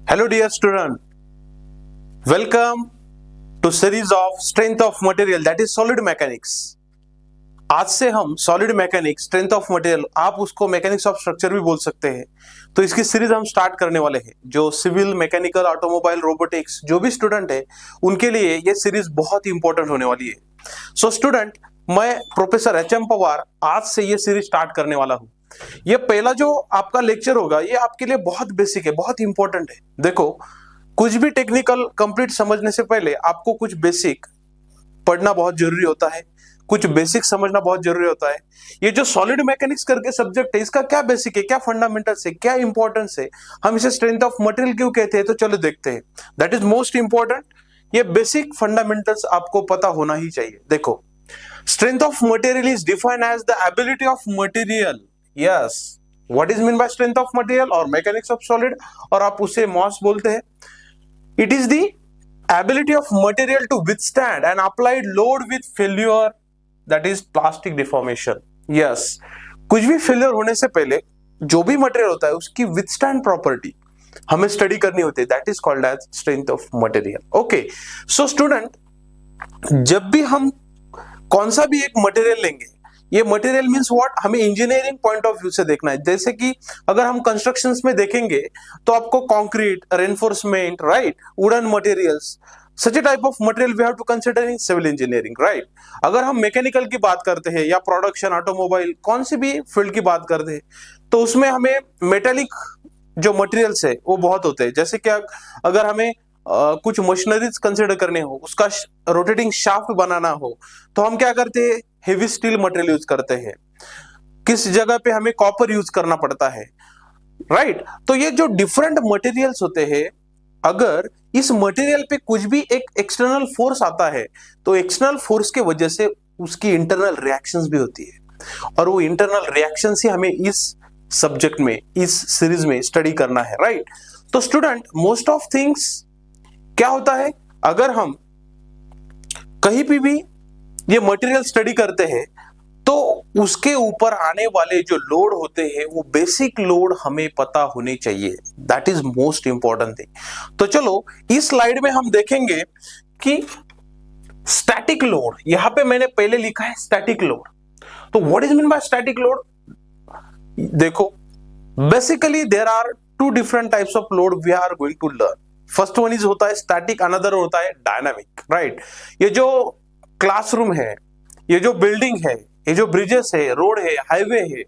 Hello dear student, welcome to series of strength of material that is solid mechanics। आज से हम solid mechanics, strength of material, आप उसको mechanics of structure भी बोल सकते हैं। तो इसकी सीरीज हम स्टार्ट करने वाले हैं। जो सिविल, मैकेनिकल, ऑटोमोबाइल, रोबोटिक्स जो भी स्टूडेंट है उनके लिए ये सीरीज बहुत ही इंपॉर्टेंट होने वाली है। सो स्टूडेंट, मैं प्रोफेसर एच.एम. पवार आज से ये सीरीज स्टार्ट करने वाला हूँ। ये पहला जो आपका लेक्चर होगा ये आपके लिए बहुत बेसिक है, बहुत इंपॉर्टेंट है। देखो, कुछ भी टेक्निकल कंप्लीट समझने से पहले आपको कुछ बेसिक पढ़ना बहुत जरूरी होता है, कुछ बेसिक समझना बहुत जरूरी होता है। ये जो सॉलिड मैकेनिक्स करके सब्जेक्ट है, इसका क्या बेसिक है, क्या फंडामेंटल्स है, क्या इंपॉर्टेंस है, हम इसे स्ट्रेंथ ऑफ मटेरियल क्यों कहते हैं, तो चलो देखते हैं। That is most important. ये बेसिक फंडामेंटल्स आपको पता होना ही चाहिए। देखो, strength of material is defined as the ability of material. Yes, what is mean by strength of material और मैकेनिक्स ऑफ सॉलिड, और आप उसे मॉस बोलते हैं। It is the ability of material to withstand an applied load with failure, that is plastic deformation। yes, कुछ भी failure होने से पहले जो भी मटेरियल होता है उसकी withstand प्रॉपर्टी हमें स्टडी करनी होती है। That is called as strength of material. Okay, so student, जब भी हम कौन सा भी एक मटेरियल लेंगे, ये मटेरियल मींस व्हाट, हमें इंजीनियरिंग पॉइंट ऑफ व्यू से देखना है। जैसे कि अगर हम कंस्ट्रक्शंस में देखेंगे तो आपको concrete, reinforcement, right, wooden materials, such a type of material we have to consider in civil engineering, right. अगर हम मैकेनिकल की बात करते हैं या प्रोडक्शन, ऑटोमोबाइल, कौन सी भी फील्ड की बात करते हैं तो उसमें हमें मेटेलिक जो मटेरियल्स है वो बहुत होते हैं। जैसे कि अगर हमें कुछ मशीनरीज कंसिडर करने हो, उसका रोटेटिंग शाफ्ट बनाना हो, तो हम क्या करते हैं, हेवी स्टील मटेरियल यूज करते हैं। किस जगह पे हमें कॉपर यूज करना पड़ता है, राइट। तो ये जो डिफरेंट मटेरियल्स होते हैं, अगर इस मटेरियल पे कुछ भी एक एक्सटर्नल फोर्स आता है तो एक्सटर्नल फोर्स के वजह से उसकी इंटरनल रिएक्शंस भी होती है, और वो इंटरनल रिएक्शंस ही हमें इस सब्जेक्ट में, इस सीरीज में स्टडी करना है, राइट। तो स्टूडेंट, मोस्ट ऑफ थिंग्स क्या होता है, अगर हम कहीं भी ये मटेरियल स्टडी करते हैं तो उसके ऊपर आने वाले जो लोड होते हैं वो बेसिक लोड हमें पता होने चाहिए। That is most important thing. तो चलो, इस स्लाइड में हम देखेंगे कि स्टैटिक लोड, यहां पे मैंने पहले लिखा है स्टैटिक लोड। तो what is mean by static load? देखो, basically there are two different types of load we are going to learn. First one is होता है स्टैटिक, अनदर होता है डायनामिक, राइट। ये जो क्लासरूम है, ये जो बिल्डिंग है, ये जो ब्रिजेस है, रोड है, हाईवे है,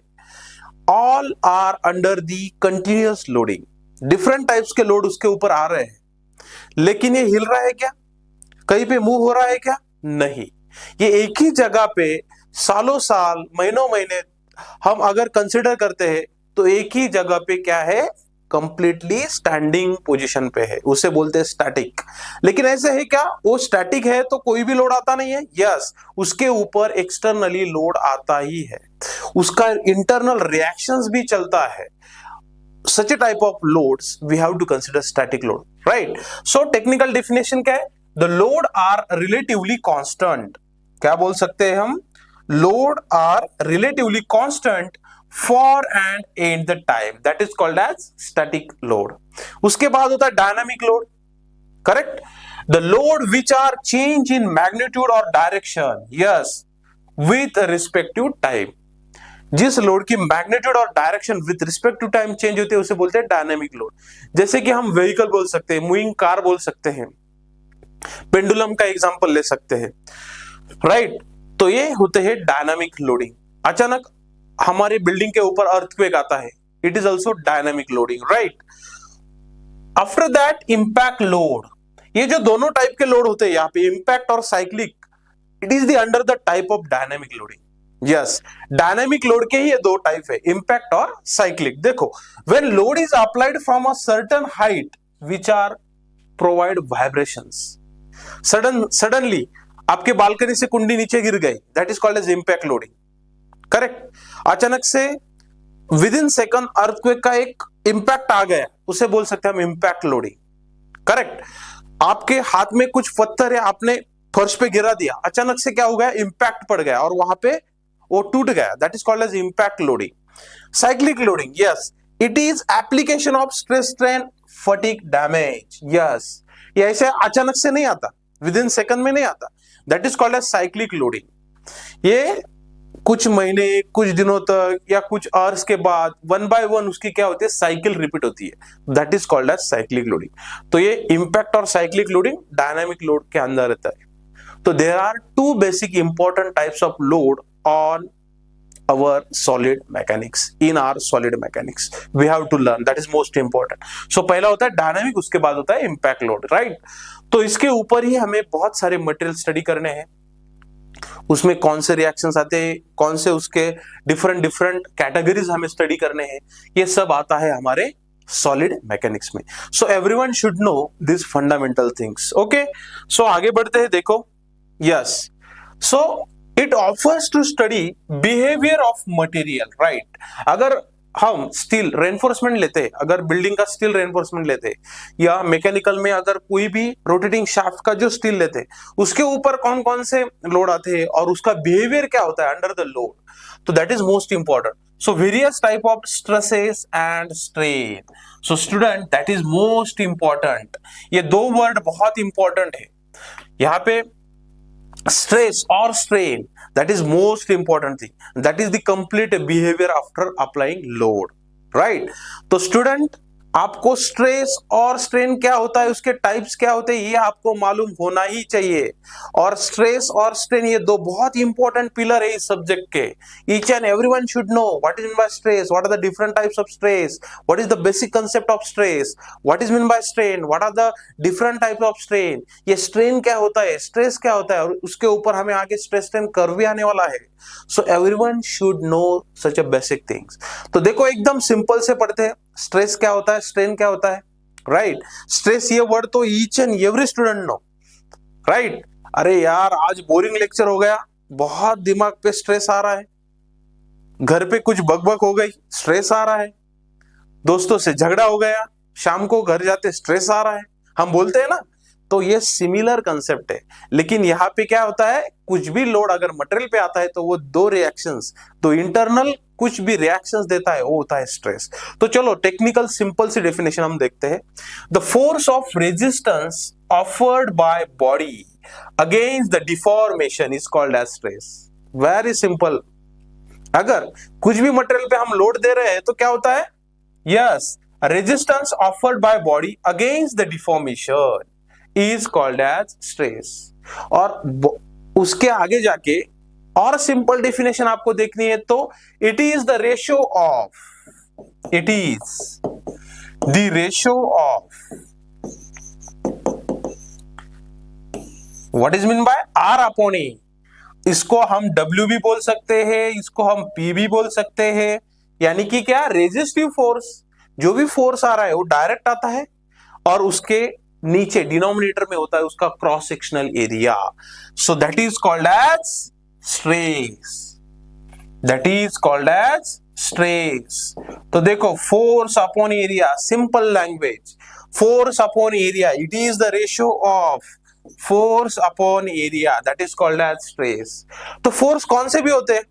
all are under the continuous loading. Different types के लोड उसके ऊपर आ रहे हैं, लेकिन ये हिल रहा है क्या, कहीं पे मूव हो रहा है क्या? नहीं, ये एक ही जगह पे सालों साल, महीनों महीने हम अगर कंसिडर करते हैं तो एक ही जगह पे क्या है, कंप्लीटली स्टैंडिंग पोजीशन पे है, उसे बोलते हैं स्टैटिक। लेकिन ऐसे है क्या, वो स्टैटिक है तो कोई भी लोड आता नहीं है? यस, उसके ऊपर एक्सटर्नली लोड आता ही है, उसका इंटरनल रिएक्शंस भी चलता है। Such a type of loads we have to consider static load, right. So technical definition क्या है? The load are relatively constant. क्या बोल सकते हैं हम? Load are relatively constant for and in the time, that is called as static load। उसके बाद होता है dynamic load, correct. the load which are change in magnitude or direction, yes, with respect to time। जिस load की magnitude और direction with respect to time change होती है उसे बोलते हैं डायनामिक लोड। जैसे कि हम व्हीकल बोल सकते हैं, मूविंग कार बोल सकते हैं, पेंडुलम का एग्जांपल ले सकते हैं, राइट। तो ये होते हैं डायनामिक लोडिंग। अचानक हमारे बिल्डिंग के ऊपर अर्थक्वेक आता है, it is also dynamic loading, right. After that impact load. ये जो दोनों टाइप के लोड होते हैं यहाँ पे, इंपैक्ट और cyclic, it is the under the type of dynamic loading. Yes, dynamic load के ही ये दो टाइप है, इंपैक्ट और साइक्लिक। देखो, when load is applied from a certain height which are provide vibrations. Suddenly आपके बालकनी से कुंडी नीचे गिर गई, that is called as impact loading, correct. अचानक से विद इन सेकंड अर्थक्वेक का एक इंपैक्ट आ गया, उसे बोल सकते हैं हम इंपैक्ट लोडिंग, करेक्ट। आपके हाथ में कुछ पत्थर है, आपने फर्श पे गिरा दिया, अचानक से क्या हो गया, इंपैक्ट पड़ गया और वहां पे वो टूट गया, that is called as impact loading. Cyclic loading, yes, it is application of stress strain fatigue damage. Yes, ये ऐसे अचानक से नहीं आता, विद इन सेकंड में नहीं आता। That is called as cyclic loading. ये कुछ महीने, कुछ दिनों तक या कुछ आवर्स के बाद वन बाय वन उसकी क्या होती है, साइकिल रिपीट होती है। That is called as cyclic loading. तो ये इंपैक्ट और साइक्लिक लोडिंग डायनामिक लोड के अंदर रहता है। तो there are two basic important types of load on our solid mechanics, in our solid mechanics we have to learn, that is most important. So पहला होता है डायनामिक, उसके बाद होता है इम्पैक्ट लोड, राइट। तो इसके ऊपर ही हमें बहुत सारे मटेरियल स्टडी करने हैं, उसमें कौन से रिएक्शंस आते हैं, कौन से उसके डिफरेंट कैटेगरीज हमें स्टडी करने हैं, ये सब आता है हमारे सॉलिड मैकेनिक्स में। So everyone should know this fundamental things. Okay, so आगे बढ़ते हैं। देखो, yes, so it offers to study behaviour of material, right. अगर हम स्टील रेनफोर्समेंट लेते, अगर बिल्डिंग का स्टील रेनफोर्समेंट लेते, या मैकेनिकल में अगर कोई भी रोटेटिंग शाफ्ट का जो स्टील लेते, उसके ऊपर कौन कौन से लोड आते हैं और उसका बिहेवियर क्या होता है अंडर द लोड, तो that is most important. So various type of stresses and strain. So student, that is most important. ये दो वर्ड बहुत इंपॉर्टेंट है यहाँ पे, stress or strain, that is most important thing, that is the complete behavior after applying load, right? तो student, आपको stress और strain क्या होता है, उसके टाइप्स क्या होते हैं, ये आपको मालूम होना ही चाहिए। और स्ट्रेस और स्ट्रेन ये दो बहुत इंपॉर्टेंट पिलर है इस सब्जेक्ट के। Each and everyone should know what is mean by stress, what are the different types of stress, what is the basic concept of stress, what is mean by strain, what are the different types of strain, ये strain क्या होता है, stress क्या होता है, और उसके ऊपर हमें आगे स्ट्रेस स्ट्रेन कर्व भी आने वाला है। So everyone should know such a basic things. तो देखो, एकदम सिंपल से पढ़ते हैं, स्ट्रेस क्या होता है, स्ट्रेन क्या होता है, राइट। स्ट्रेस ये वर्ड तो each and every student know, right. अरे यार, आज बोरिंग लेक्चर हो गया, बहुत दिमाग पे स्ट्रेस आ रहा है, घर पे कुछ बकबक हो गई, स्ट्रेस आ रहा है, दोस्तों से झगड़ा हो गया, शाम को घर जाते स्ट्रेस आ रहा है, हम बोलते हैं ना। तो ये सिमिलर कंसेप्ट है, लेकिन यहाँ पे क्या होता है, कुछ भी लोड अगर मटेरियल पे आता है तो वो दो रिएक्शंस, तो इंटरनल कुछ भी रिएक्शंस देता है, वो होता है स्ट्रेस। तो चलो टेक्निकल सिंपल सी डेफिनेशन हम देखते हैं। The force of resistance offered by body against the deformation is called as stress. Very simple. अगर कुछ भी मटेरियल पे हम लोड दे रहे हैं तो क्या होता है, yes, resistance offered by body against the deformation is called as stress. और उसके आगे जाके और सिंपल डेफिनेशन आपको देखनी है, तो it is the ratio of, it is the ratio of, what is mean by R upon A. इसको हम W भी बोल सकते हैं, इसको हम P भी बोल सकते हैं, यानी कि क्या, रेजिस्टिव फोर्स, जो भी फोर्स आ रहा है वो डायरेक्ट आता है और उसके नीचे डिनोमिनेटर में होता है उसका cross sectional area. So that is called as stress, that is called as stress. तो देखो, force upon area, simple language, force upon area, it is the ratio of force upon area, that is called as stress. तो force कौन से भी होते हैं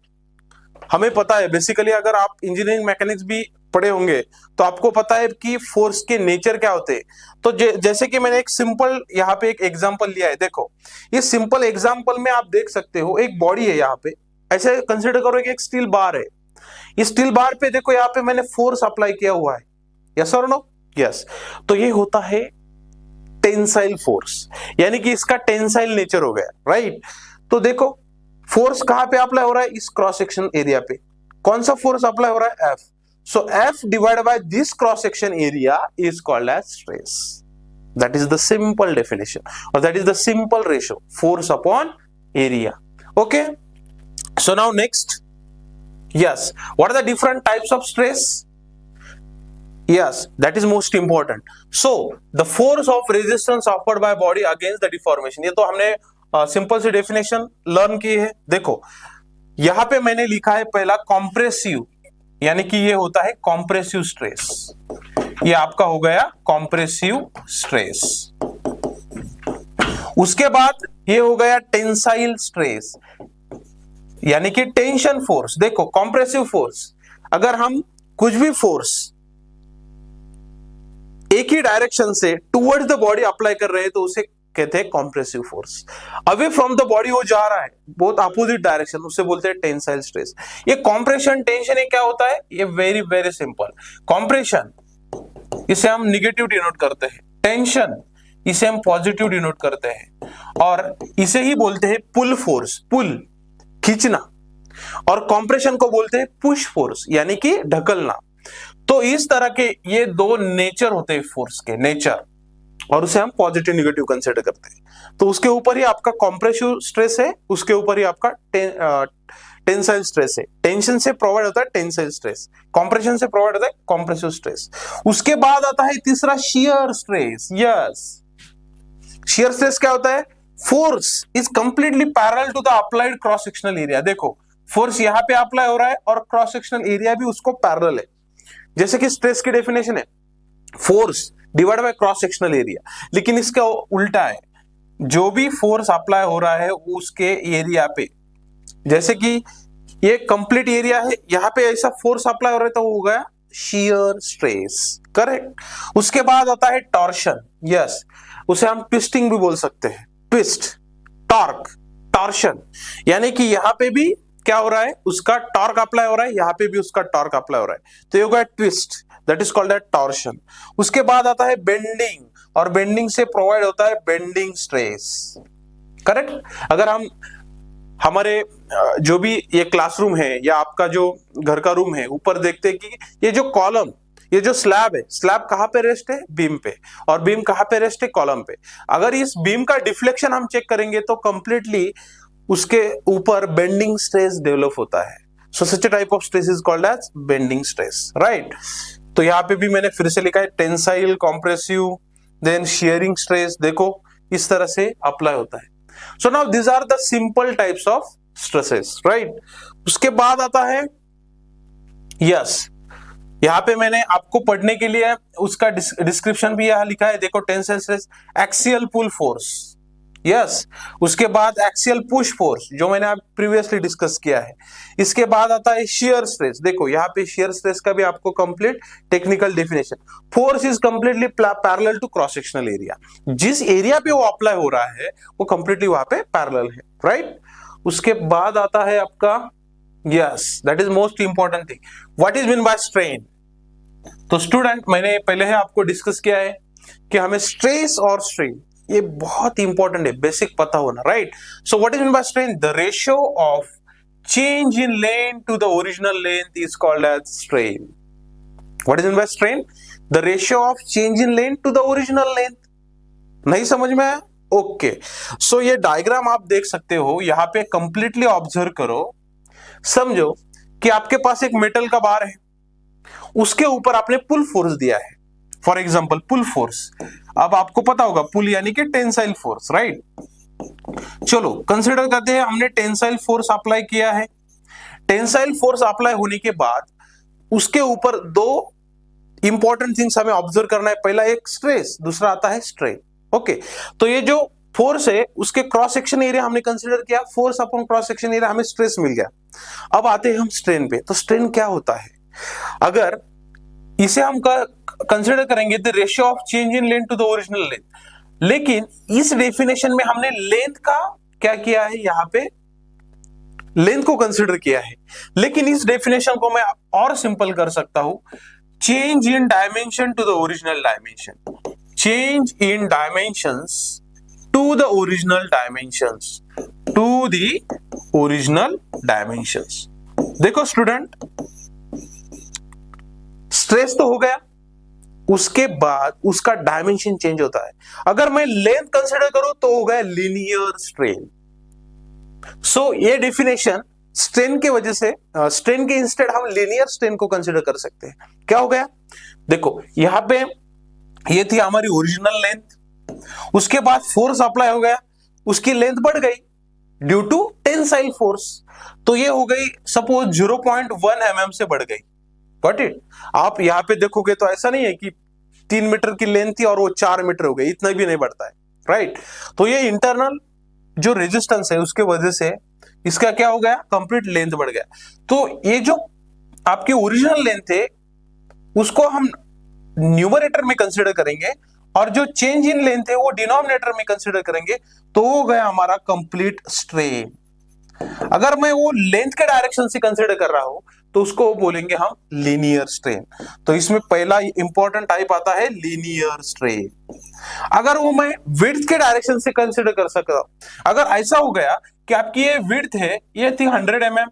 हमें पता है, बेसिकली अगर आप इंजीनियरिंग मैकेनिक्स भी पढ़े होंगे तो आपको पता है कि फोर्स के नेचर क्या होते हैं। तो जैसे कि मैंने एक सिंपल यहाँ पे एक एग्जांपल लिया है, देखो ये सिंपल एग्जांपल में आप देख सकते हो, एक बॉडी है यहाँ पे, ऐसे कंसिडर करो कि एक स्टील बार है, ये स्टील बार पे देखो यहाँ पे मैंने फोर्स अप्लाई किया हुआ है, यस और नो, यस। तो ये होता है टेंसाइल फोर्स, यानी कि इसका टेंसाइल नेचर हो गया, राइट। तो देखो फोर्स कहां पे अप्लाई हो रहा है, इस क्रॉस सेक्शन एरिया पे। कौन सा फोर्स अप्लाई हो रहा है, F। So F divided by this cross section area is called as stress. That is the simple definition, or that is the simple ratio, force upon area. Okay. So now next, yes, what are the different types of stress? Yes, that is most important. So the force of resistance offered by body against the deformation. ये तो हमने simple सी definition learn की है। देखो यहां पे मैंने लिखा है पहला कॉम्प्रेसिव, यानी कि ये होता है कॉम्प्रेसिव स्ट्रेस, ये आपका हो गया कॉम्प्रेसिव स्ट्रेस। उसके बाद ये हो गया टेंसाइल स्ट्रेस, यानी कि टेंशन फोर्स। देखो कॉम्प्रेसिव फोर्स, अगर हम कुछ भी फोर्स एक ही डायरेक्शन से टुवर्ड्स द बॉडी अप्लाई कर रहे हैं तो उसे कहते हैं compressive force. Away from the body वो जा रहा है बहुत अपोजिट डायरेक्शन, उससे बोलते हैं टेंसाइल स्ट्रेस। ये कॉम्प्रेशन टेंशन ये क्या होता है, ये वेरी वेरी सिंपल। कॉम्प्रेशन इसे हम निगेटिव डिनोट करते हैं, टेंशन इसे हम पॉजिटिव डिनोट करते हैं, और इसे ही बोलते हैं पुल फोर्स, पुल खींचना, और कॉम्प्रेशन को बोलते हैं पुश फोर्स यानी कि ढकलना। तो इस तरह के ये दो नेचर होते हैं फोर्स के, नेचर, और उसे हम पॉजिटिव निगेटिव कंसीडर करते हैं। तो उसके ऊपर ही आपका कॉम्प्रेसिव स्ट्रेस है, उसके ऊपर ही आपका टेंसाइल स्ट्रेस है। टेंशन से प्रोवाइड होता है टेंसाइल स्ट्रेस, कॉम्प्रेशन से प्रोवाइड होता है कॉम्प्रेसिव स्ट्रेस। उसके बाद आता है तीसरा shear stress. Yes, shear stress क्या होता है, force is completely parallel to the applied cross sectional area. देखो फोर्स यहां पे अप्लाई हो रहा है और क्रॉस सेक्शनल एरिया भी उसको पैरेलल है। जैसे कि स्ट्रेस की डेफिनेशन है force divide by cross sectional area, लेकिन इसका उल्टा है, जो भी फोर्स अप्लाई हो रहा है उसके एरिया पे, जैसे कि ये कंप्लीट एरिया है, यहां पे ऐसा फोर्स अप्लाई हो रहा है तो हो गया शियर स्ट्रेस, करेक्ट। उसके बाद आता है टॉर्शन। यस, उसे हम ट्विस्टिंग भी बोल सकते हैं, ट्विस्ट, टॉर्क, टॉर्शन, यानी कि यहां पे भी क्या हो रहा है, उसका टॉर्क अप्लाई हो रहा है, यहां पे भी उसका टॉर्क अप्लाई हो रहा है, तो ये होगा twist, that is called torsion. उसके बाद आता है बेंडिंग, और बेंडिंग से प्रोवाइड होता है बेंडिंग स्ट्रेस, करेक्ट। अगर हम हमारे जो भी ये क्लासरूम है या आपका जो घर का रूम है, ऊपर देखते हैं कि ये जो कॉलम, ये जो स्लैब है, स्लैब कहां पे रेस्ट है, बीम पे, और बीम कहां पे रेस्ट है, कॉलम पे। अगर इस बीम का डिफ्लेक्शन हम चेक करेंगे तो कंप्लीटली उसके ऊपर बेंडिंग स्ट्रेस डेवलप होता है। So such a type of stress is called as bending stress, right. तो यहाँ पे भी मैंने फिर से लिखा है tensile, compressive, then shearing stress. देखो इस तरह से अप्लाई होता है। So now this are the simple types of stresses, right. उसके बाद आता है यस, यहाँ पे मैंने आपको पढ़ने के लिए उसका डिस्क्रिप्शन भी यहाँ लिखा है, देखो टेंसाइल स्ट्रेस, एक्सियल पुल फोर्स, यस। उसके बाद एक्सियल पुश फोर्स जो मैंने आप प्रीवियसली डिस्कस किया है। इसके बाद आता है शियर स्ट्रेस, देखो यहाँ पे शियर स्ट्रेस का भी आपको complete technical definition, force is completely parallel to cross sectional area, जिस एरिया पे वो अप्लाई हो रहा है वो कंप्लीटली वहां पे पैरेलल है, राइट। उसके बाद आता है आपका yes, that is most important thing, what is mean by strain. तो स्टूडेंट मैंने पहले ही आपको डिस्कस किया है कि हमें स्ट्रेस और स्ट्रेन ये बहुत इंपॉर्टेंट है, बेसिक पता होना, right. So what is mean by strain, the ratio of change in length to the original length is called as strain. What is mean by strain, the ratio of change in length to the original length. नहीं समझ में आया, okay. सो ये diagram आप देख सकते हो, यहाँ पे कंप्लीटली ऑब्जर्व करो, समझो कि आपके पास एक मेटल का बार है, उसके ऊपर आपने पुल फोर्स दिया है, फॉर एग्जाम्पल पुल फोर्स। अब आपको पता होगा पुल यानी कि टेंसाइल फोर्स, राइट। चलो कंसीडर करते हैं हमने टेंसाइल फोर्स अप्लाई किया है। टेंसाइल फोर्स अप्लाई होने के बाद उसके ऊपर दो इंपॉर्टेंट थिंग्स हमें ऑब्जर्व करना है, पहला एक स्ट्रेस, दूसरा आता है स्ट्रेन, ओके। तो ये जो फोर्स है उसके क्रॉस सेक्शन एरिया हमने कंसीडर किया, force upon cross section area, हमें स्ट्रेस मिल गया। अब आते हैं हम स्ट्रेन पे। तो स्ट्रेन क्या होता है, अगर इसे हम कंसीडर करेंगे the ratio of change in length to the original length, लेकिन इस डेफिनेशन में हमने लेंथ का क्या किया है, यहां पे लेंथ को कंसीडर किया है, लेकिन इस डेफिनेशन को मैं और सिंपल कर सकता हूं, change in dimension to the original dimension, change in dimensions to the original dimensions, to the original dimensions. देखो स्टूडेंट, स्ट्रेस तो हो गया, उसके बाद उसका डायमेंशन चेंज होता है। अगर मैं लेंथ कंसीडर करूं तो हो गया लीनियर स्ट्रेन। सो ये डेफिनेशन स्ट्रेन के वजह से, स्ट्रेन के इंस्टेड हम लीनियर स्ट्रेन को कंसीडर कर सकते हैं। क्या हो गया, देखो यहां पे ये थी हमारी ओरिजिनल लेंथ, उसके बाद फोर्स अप्लाई हो गया, उसकी लेंथ बढ़ गई ड्यू टू टेंसाइल फोर्स, तो ये हो गई सपोज 0.1 mm से बढ़ गई, गॉट इट। आप यहां पे देखोगे तो ऐसा नहीं है कि 3 मीटर की लेंथ थी और वो 4 मीटर हो गई, इतना भी नहीं बढ़ता है, राइट। तो ये इंटरनल जो रेजिस्टेंस है उसके वजह से इसका क्या हो गया, कंप्लीट लेंथ बढ़ गया। तो ये जो आपकी ओरिजिनल लेंथ है उसको हम न्यूमरेटर में कंसिडर करेंगे और जो चेंज इन लेंथ है वो डिनोमिनेटर में कंसिडर करेंगे, तो हो गया हमारा कंप्लीट स्ट्रेन। अगर मैं वो लेंथ के डायरेक्शन से कंसिडर कर रहा हूं तो उसको बोलेंगे हम लीनियर स्ट्रेन। तो इसमें पहला इंपॉर्टेंट टाइप आता है लीनियर स्ट्रेन। अगर वो मैं विड्थ के डायरेक्शन से कंसिडर कर सकता हूं, अगर ऐसा हो गया कि आपकी ये विड्थ है, ये थी 100 mm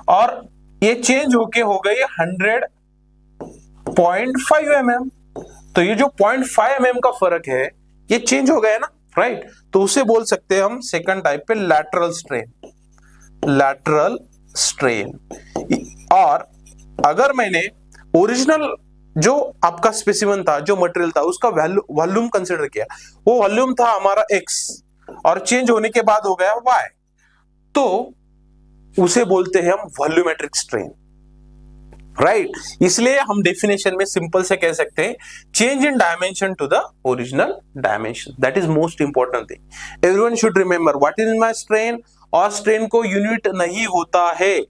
और ये चेंज होके हो गई 100.5 mm, तो ये जो 0.5 mm का फर्क है ये चेंज हो गया ना, राइट। तो उसे बोल सकते हैं हम सेकंड टाइप पे लैटरल स्ट्रेन, लैटरल स्ट्रेन। और अगर मैंने ओरिजिनल जो आपका स्पेसिमेन था, जो मटेरियल था, उसका वॉल्यूम कंसिडर किया, वो वॉल्यूम था हमारा x और चेंज होने के बाद हो गया y, तो उसे बोलते हैं हम वॉल्यूमेट्रिक स्ट्रेन, राइट। इसलिए हम डेफिनेशन में सिंपल से कह सकते हैं change in dimension to the original dimension, that is most important thing. Everyone should remember what is my strain, और स्ट्रेन को यूनिट नहीं होता है।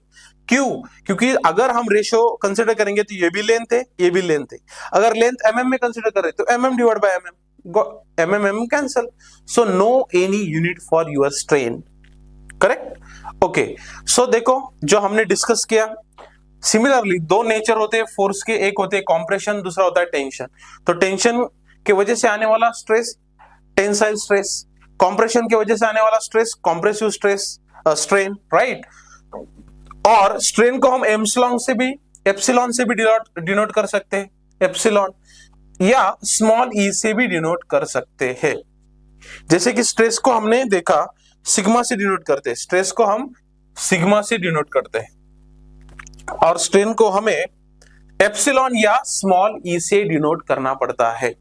क्यों? क्योंकि अगर हम रेशियो कंसिडर करेंगे तो ये भी लेंथ है, ये भी लेंथ है। अगर लेंथ mm में कंसिडर करें तो mm divide by mm cancel, so no any unit for your strain, correct. Okay, so देखो जो हमने डिस्कस किया, सिमिलरली दो नेचर होते हैं फोर्स के, एक होते हैं कॉम्प्रेशन, दूसरा होता है टेंशन। तो टेंशन के वजह से आने वाला स्ट्रेस टेंसाइल स्ट्रेस, कॉम्प्रेशन की वजह से आने वाला stress compressive stress strain, right. और स्ट्रेन को हम एप्सिलॉन से भी डिनोट कर सकते हैं, एप्सिलॉन, या स्मॉल ई से भी डिनोट कर सकते हैं। जैसे कि स्ट्रेस को हमने देखा सिग्मा से डिनोट करते हैं, स्ट्रेस को हम सिग्मा से डिनोट करते हैं, और स्ट्रेन को हमें एप्सिलॉन या स्मॉल ई से डिनोट करना पड़ता है।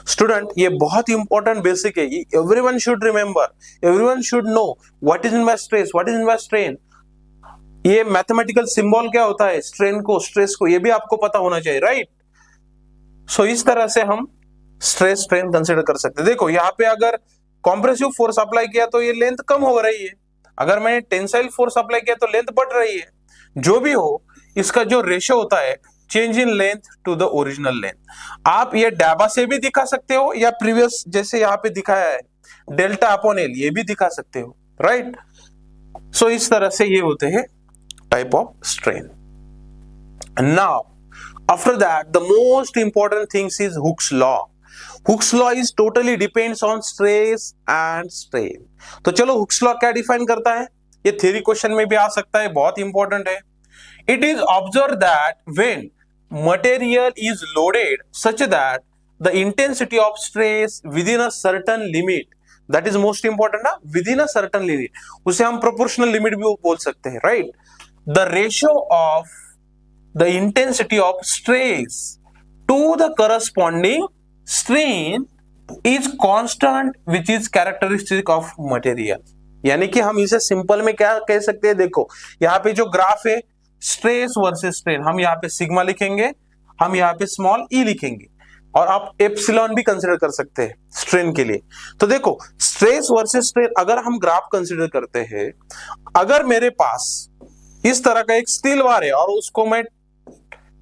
स्टूडेंट, ये बहुत इंपॉर्टेंट बेसिक है, everyone should remember, everyone should know what is in by stress, what is in by strain. ये मैथमेटिकल सिंबल क्या होता है, स्ट्रेन को, स्ट्रेस को, ये भी आपको पता होना चाहिए, राइट। सो इस तरह से हम स्ट्रेस स्ट्रेन कंसिडर कर सकते हैं। देखो यहाँ पे अगर कॉम्प्रेसिव फोर्स अप्लाई किया तो ये लेंथ कम हो रही है, अगर मैंने टेंसाइल फोर्स अप्लाई किया तो लेंथ बढ़ रही है। जो भी हो, इसका जो रेशियो होता है change in length to the original length, आप ये डाबा से भी दिखा सकते हो या प्रीवियस जैसे यहाँ पे दिखाया है डेल्टा अपॉन एल, ये भी दिखा सकते हो, राइट। सो इस तरह से ये होते हैं type of strain. Now after that the most important things is Hooke's law. Hooke's law is totally depends on stress and strain. तो चलो हुक्स लॉ क्या डिफाइन करता है, ये थ्योरी क्वेश्चन में भी आ सकता है, बहुत इंपॉर्टेंट है। It is observe that when material is loaded such that the intensity of stress within a certain limit, that is most important ना, within a certain limit, उसे हम proportional limit भी बोल सकते हैं, right. The ratio of the intensity of stress to the corresponding strain is constant which is characteristic of material. यानी कि हम इसे सिंपल में क्या कह सकते हैं, देखो यहाँ पे जो ग्राफ है स्ट्रेस वर्सेस स्ट्रेन, हम यहाँ पे सिग्मा लिखेंगे, हम यहाँ पे स्मॉल ई लिखेंगे, और आप एप्सिलॉन भी कंसिडर कर सकते हैं स्ट्रेन के लिए। तो देखो स्ट्रेस वर्सेस स्ट्रेन अगर हम ग्राफ कंसिडर करते हैं, अगर मेरे पास इस तरह का एक स्टील बार है और उसको मैं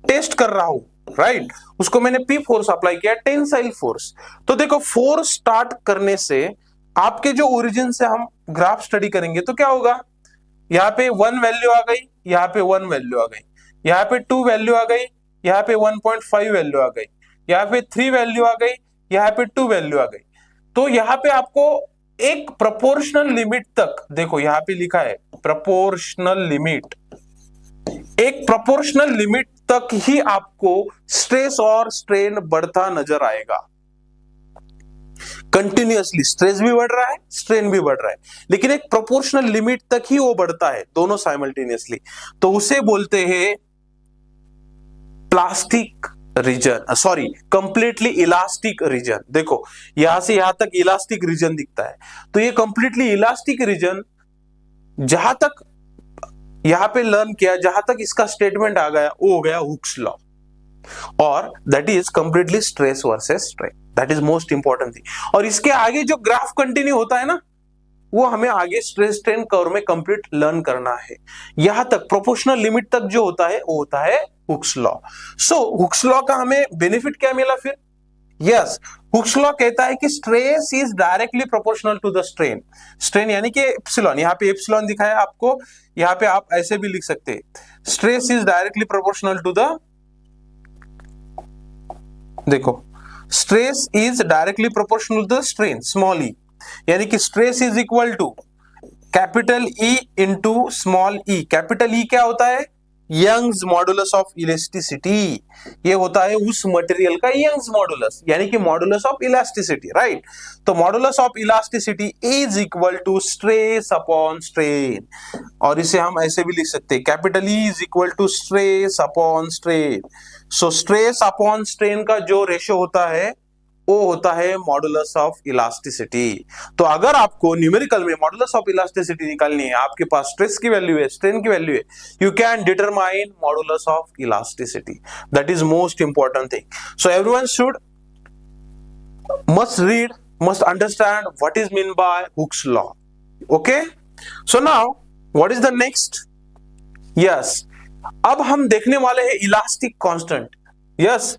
टेस्ट कर रहा हूं, राइट, उसको मैंने पी फोर्स अप्लाई किया, टेंसाइल फोर्स। तो देखो फोर्स स्टार्ट करने से आपके जो ओरिजिन से हम ग्राफ स्टडी करेंगे तो क्या होगा, यहाँ पे 1 वैल्यू आ गई, यहाँ पे 1 वैल्यू आ गई, यहाँ पे 2 वैल्यू आ गई, यहाँ पे 1.5 वैल्यू आ गई, यहाँ पे 3 वैल्यू आ गई, यहाँ पे 2 वैल्यू आ गई। तो यहाँ पे आपको एक प्रोपोर्शनल लिमिट तक, देखो यहाँ पे लिखा है प्रोपोर्शनल लिमिट, एक प्रोपोर्शनल लिमिट तक ही आपको स्ट्रेस और स्ट्रेन बढ़ता नजर आएगा। कंटिन्यूअसली स्ट्रेस भी बढ़ रहा है, स्ट्रेन भी बढ़ रहा है, लेकिन एक प्रोपोर्शनल लिमिट तक ही वो बढ़ता है, दोनों साइमल्टेनियसली। तो उसे बोलते हैं plastic region, sorry completely elastic region. देखो यहां से यहां तक इलास्टिक रीजन दिखता है, तो ये कंप्लीटली इलास्टिक रीजन जहां तक यहां पे लर्न किया, जहां तक इसका स्टेटमेंट आ गया वो हो गया हुक्स लॉ, और that is completely stress versus strain, that is most important thing. और इसके आगे जो ग्राफ कंटिन्यू होता है ना, वो हमें आगे स्ट्रेस स्ट्रेन कर्व में कंप्लीट लर्न करना है। यहां तक प्रोपोर्शनल लिमिट तक जो होता है वो होता है हुक्स लॉ। सो हुक्स लॉ का हमें बेनिफिट क्या मिला फिर? यस, हुक्स लॉ कहता है कि stress is directly proportional to the strain. Strain यानी कि एप्सिलॉन, यहाँ पे एप्सिलॉन दिखाया आपको, यहाँ पे आप ऐसे भी लिख सकते हैं, stress is directly proportional to the, देखो stress is directly proportional to the strain small E, यानी कि stress is equal to capital E into small E. Capital E क्या होता है? Young's modulus of elasticity. ये होता है उस मटेरियल का यंग्स मॉडुलस, यानी कि मॉडुलस ऑफ इलास्टिसिटी, राइट। तो modulus of elasticity is equal to stress upon strain, और इसे हम ऐसे भी लिख सकते हैं, capital E is equal to stress upon strain. So stress upon strain का जो रेशियो होता है वो होता है मॉडुलस ऑफ इलास्टिसिटी। तो अगर आपको न्यूमेरिकल में मॉडुलस ऑफ इलास्टिसिटी निकालनी है, आपके पास स्ट्रेस की वैल्यू है, स्ट्रेन की वैल्यू है, you can determine modulus of elasticity. That is most important thing. So everyone should must read, must understand what is meant by Hooke's law. Okay, so now what is the next? Yes, अब हम देखने वाले हैं elastic constant. Yes,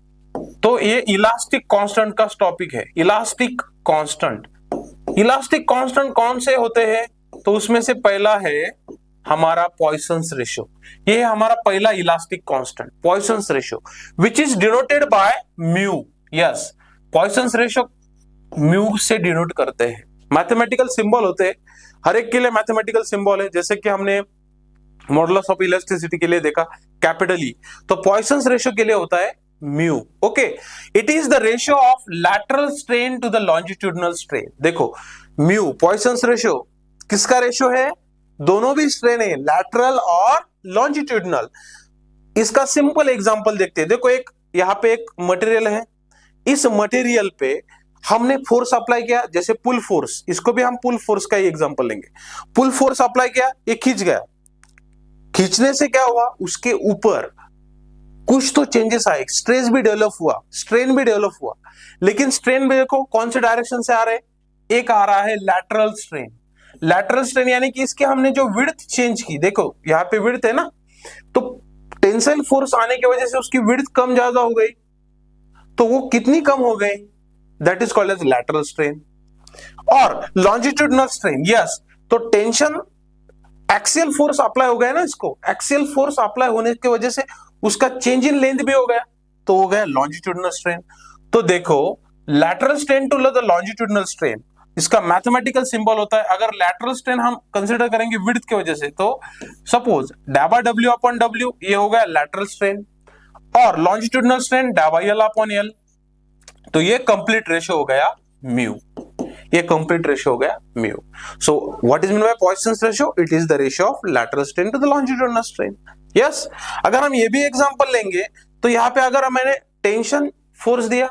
तो ये elastic constant का topic है। Elastic constant, elastic constant कौन से होते हैं? तो उसमें से पहला है हमारा पॉइसंस रेशियो। ये है हमारा पहला elastic constant, Poisson's ratio, which is denoted by mu. Yes, Poisson's ratio mu से डिनोट करते हैं। मैथमेटिकल सिंबल होते हैं, हर एक के लिए मैथमेटिकल सिंबल है। जैसे कि हमने मॉडुलस ऑफ इलास्टिसिटी के लिए देखा कैपिटल ई, तो पॉइसंस रेशियो के लिए होता है mu. Okay, it is the ratio of lateral strain to the longitudinal strain. देखो म्यू पॉइसंस रेशियो किसका रेशियो है? दोनों भी स्ट्रेन है, लैटरल और लॉन्जिट्यूडनल। इसका सिंपल एग्जांपल देखते हैं। देखो एक यहाँ पे एक मटेरियल है, इस मटेरियल पे हमने फोर्स अप्लाई किया, जैसे पुल फोर्स, इसको भी हम पुल फोर्स का ही एग्जांपल लेंगे। पुल फोर्स अप्लाई किया, ये खींच गया, खींचने से क्या हुआ? उसके ऊपर कुछ तो चेंजेस आए, स्ट्रेस भी डेवलप हुआ, स्ट्रेन भी डेवलप हुआ। लेकिन स्ट्रेन भी देखो कौन से डायरेक्शन से आ रहे हैं? एक आ रहा है लैटरल स्ट्रेन। लैटरल स्ट्रेन यानी कि इसके हमने जो विड्थ चेंज की, देखो यहाँ पे विड्थ है ना, तो टेंसाइल फोर्स आने की वजह से उसकी विड्थ कम ज्यादा हो गई। तो वो कितनी कम हो गई? That is called as lateral strain. और लॉन्जिट्यूडनल स्ट्रेन, यस, तो टेंशन एक्सियल फोर्स अप्लाई हो गया ना, इसको एक्सियल फोर्स अप्लाई होने की वजह से उसका चेंज इन लेंथ भी हो गया, तो हो गया लॉन्जिट्यूडनल स्ट्रेन। तो देखो lateral strain to the longitudinal strain, इसका मैथमेटिकल सिंबल होता है। अगर लैटरल स्ट्रेन हम कंसीडर करेंगे विड्थ की वजह से, तो सपोज डाबा डब्ल्यू अपॉन डब्ल्यू, ये हो गया लैटरल स्ट्रेन, और लॉन्जिट्यूडनल स्ट्रेन डाबा एल अपॉन एल, तो ये कंप्लीट रेशियो हो गया म्यू। ये कंप्लीट रेशियो हो गया mu. So what is mean by Poisson's ratio? It is the ratio of lateral strain to the longitudinal strain. Yes, अगर हम ये भी एग्जांपल लेंगे, तो यहाँ पे अगर मैंने टेंशन फोर्स दिया,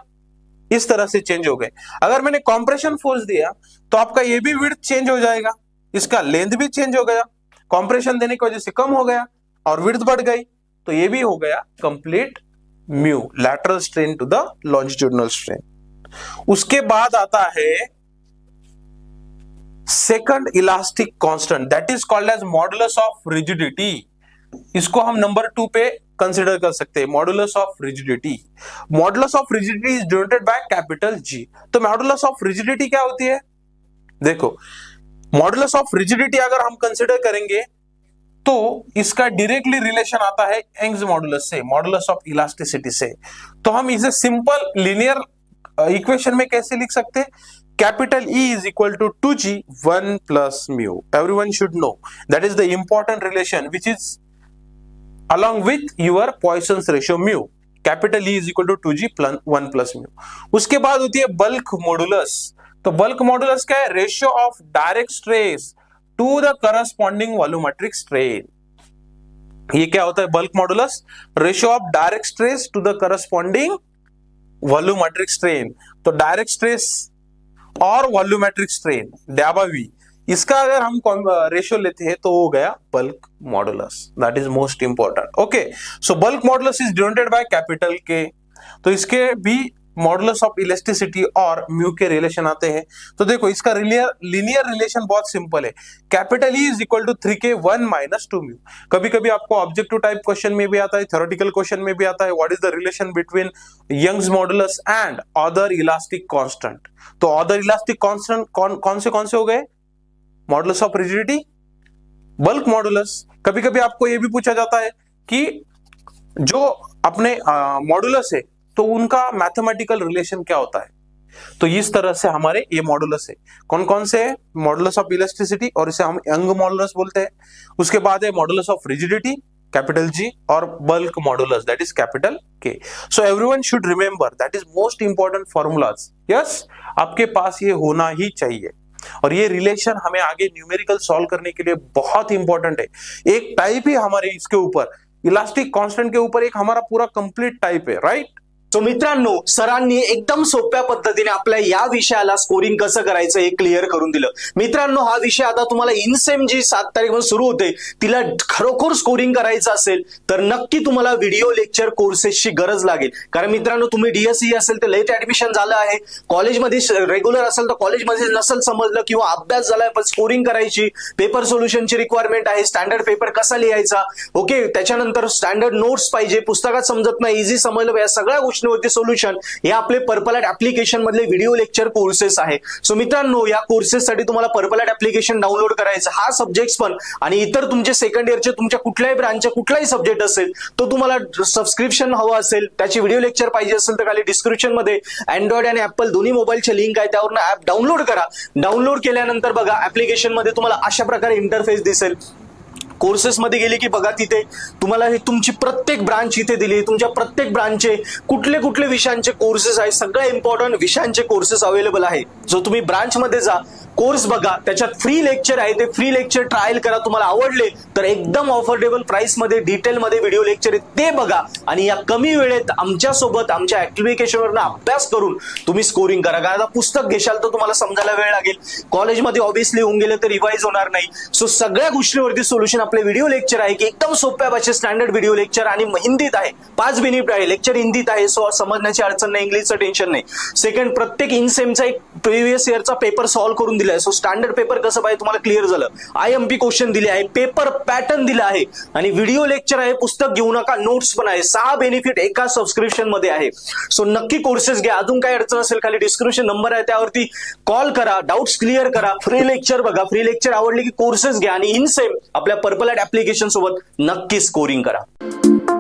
इस तरह से चेंज हो गए। अगर मैंने कंप्रेशन फोर्स दिया, तो आपका ये भी विड्थ चेंज हो जाएगा, इसका लेंथ भी चेंज हो गया, कंप्रेशन देने की वजह से कम हो गया और विड्थ बढ़ गई, तो ये भी हो गया complete mu, lateral strain to the longitudinal strain. उसके बाद आता है second elastic constant, that is called as modulus of rigidity. इसको हम नंबर 2 पे कंसीडर कर सकते हैं, modulus of rigidity. Modulus of rigidity is denoted by capital G. तो मॉडुलस ऑफ रिजिडिटी क्या होती है? देखो मॉडुलस ऑफ रिजिडिटी अगर हम कंसीडर करेंगे, तो इसका डायरेक्टली रिलेशन आता है यंग्स मॉडुलस से, मॉडुलस ऑफ इलास्टिसिटी से। तो हम इसे सिंपल लीनियर इक्वेशन में कैसे लिख सकते हैं? Capital E is equal to 2G 1 plus mu. Everyone should know that is the important relation which is along with your Poisson's ratio mu. Capital E is equal to 2G 1 plus mu. उसके बाद होती है bulk modulus. तो bulk modulus क्या है? Ratio of direct stress to the corresponding volumetric strain. ये क्या होता है bulk modulus? Ratio of direct stress to the corresponding volumetric strain. तो डायरेक्ट स्ट्रेस और वॉल्यूमेट्रिक स्ट्रेन डाबा वी, इसका अगर हम रेशियो लेते हैं तो हो गया bulk modulus. That is most important. Okay, so bulk modulus is denoted by capital के। तो इसके भी मॉडुलस ऑफ इलास्टिसिटी और म्यू के रिलेशन आते हैं। तो देखो इसका लीनियर रिलेशन बहुत सिंपल है, capital E is equal to 3k 1 minus 2 mu. कभी कभी आपको ऑब्जेक्टिव टाइप क्वेश्चन में भी आता है, थ्योरेटिकल क्वेश्चन में भी आता है, what is the relation between Young's modulus and other elastic constant. तो अदर इलास्टिक कांस्टेंट कौन से हो गए? Modulus of rigidity, bulk modulus. कभी कभी आपको यह भी पूछा जाता है कि जो अपने मॉडुलस है तो उनका मैथमेटिकल रिलेशन क्या होता है। तो इस तरह से हमारे ये मॉडुलस है, कौन कौन से है? मॉडुलस ऑफ इलास्टिसिटी और इसे हम यंग मॉडुलस बोलते हैं। उसके बाद है modulus of rigidity capital G और bulk modulus that is capital K। So everyone should remember that is most important formulas. Yes, आपके पास ये होना ही चाहिए और ये रिलेशन हमें आगे न्यूमेरिकल सॉल्व करने के लिए बहुत इंपॉर्टेंट है। एक टाइप ही हमारे इसके ऊपर इलास्टिक कांस्टेंट के ऊपर एक हमारा पूरा कंप्लीट टाइप है, राइट? तो मित्रांनो, सरांनी एकदम सोप्या पद्धतीने आपल्या या विषयाला स्कोरिंग कसं करायचं हे क्लिअर करून दिलं। मित्रांनो, हा विषय आता तुम्हाला इनसेम जी 7 तारीख सुरू होते तिला खरोखर स्कोरिंग करायचं असेल तर नक्की तुम्हाला व्हिडिओ लेक्चर कोर्सेसची गरज लागेल। कारण मित्रांनो, तुम्ही डीएससी असेल तर लेट ऍडमिशन झालं आहे, कॉलेजमध्ये रेग्युलर असेल तर कॉलेजमध्ये नसेल समजलं किंवा अभ्यास झालाय पण स्कोरिंग करायची, पेपर सोल्युशनची रिक्वायरमेंट आहे, स्टँडर्ड पेपर कसा लिहायचा, ओके, त्याच्यानंतर स्टँडर्ड नोट्स पाहिजे, पुस्तकात समजत नाही, इझी समजलं, या सगळ्या गोष्टींवरती सोल्युशन हे आपले पर्पल ॲट ऍप्लिकेशन मधले व्हिडिओ लेक्चर कोर्सेस आहे। सो मित्रांनो, या कोर्सेससाठी तुम्हाला पर्पल ॲट ऍप्लिकेशन डाउनलोड करायचं, हा सब्जेक्ट्स पण आणि इतर तुमचे सेकंड इयरचे तुमच्या कुठल्याही ब्रांचचे कुठलाही सब्जेक्ट असेल तो तुम्हाला सबस्क्रिप्शन हवं असेल, त्याची व्हिडिओ लेक्चर पाहिजे असेल तर खाली डिस्क्रिप्शन मध्ये अँड्रॉइड आणि ऍपल दोन्ही मोबाईलचे लिंक आहे, त्यावरून ऍप डाउनलोड करा। डाउनलोड केल्यानंतर बघा ऍप्लिकेशन मध्ये तुम्हाला अशा प्रकारे इंटरफेस दिसेल। कोर्सेस मध्ये गेले की बघा तिथे तुम्हाला हे तुमची प्रत्येक ब्रांच इथे दिली, तुमच्या प्रत्येक ब्रांचचे कुठले कुठले विषयांचे कोर्सेस आहे, सगळ्या इम्पॉर्टंट विषयांचे कोर्सेस अवेलेबल आहे। जो तुम्ही ब्रांच मध्ये जा, कोर्स बघा, त्याच्यात फ्री लेक्चर आहे, ते फ्री लेक्चर ट्रायल करा, तुम्हाला आवडले तर एकदम ऑफोर्डेबल प्राइस मध्ये डिटेल मध्ये व्हिडिओ लेक्चर आहे ते बघा आणि या कमी वेळेत आमच्या सोबत आमच्या ऍप्लिकेशनवरून अभ्यास करून तुम्ही स्कोरिंग करा। कारण आता पुस्तक घेशाल तर तुम्हाला समजायला वेळ लागेल, कॉलेजमध्ये ऑब्विसली होऊन गेले तर रिवाइज होणार नाही। सो सगळ्या गोष्टींवरती सोल्युशन आपले व्हिडिओ लेक्चर आहे की एकदम सोप्या भाषेत स्टँडर्ड व्हिडिओ लेक्चर आणि हिंदीत आहे, 5 मिनिट आहे लेक्चर, हिंदीत आहे, सो समजण्याची अडचण नाही, इंग्लिशचं टेन्शन नाही। सेकंड, प्रत्येक इनसेमचा एक प्रिव्हियस इयरचा पेपर सॉल्व्ह करून दिलाय, सो स्टँडर्ड पेपर कसं पाहिजे तुम्हाला क्लिअर झालं, IMP क्वेश्चन दिले आहे, पेपर पॅटर्न दिला आहे आणि व्हिडिओ लेक्चर आहे, पुस्तक घेऊ नका, नोट्स पण आहे, 6 बेनिफिट एका सबस्क्रिप्शन मध्ये आहे। सो नक्की कोर्सेस घ्या, अजून काय अडचण असेल खाली डिस्क्रिप्शन नंबर आहे त्यावरती कॉल करा, डाउट्स क्लिअर करा, फ्री लेक्चर बघा, फ्री लेक्चर आवडले की कोर्सेस घ्या आणि इनसेम आपल्या पर्पल ॲट ऍप्लिकेशन सोबत नक्की स्कोरिंग करा।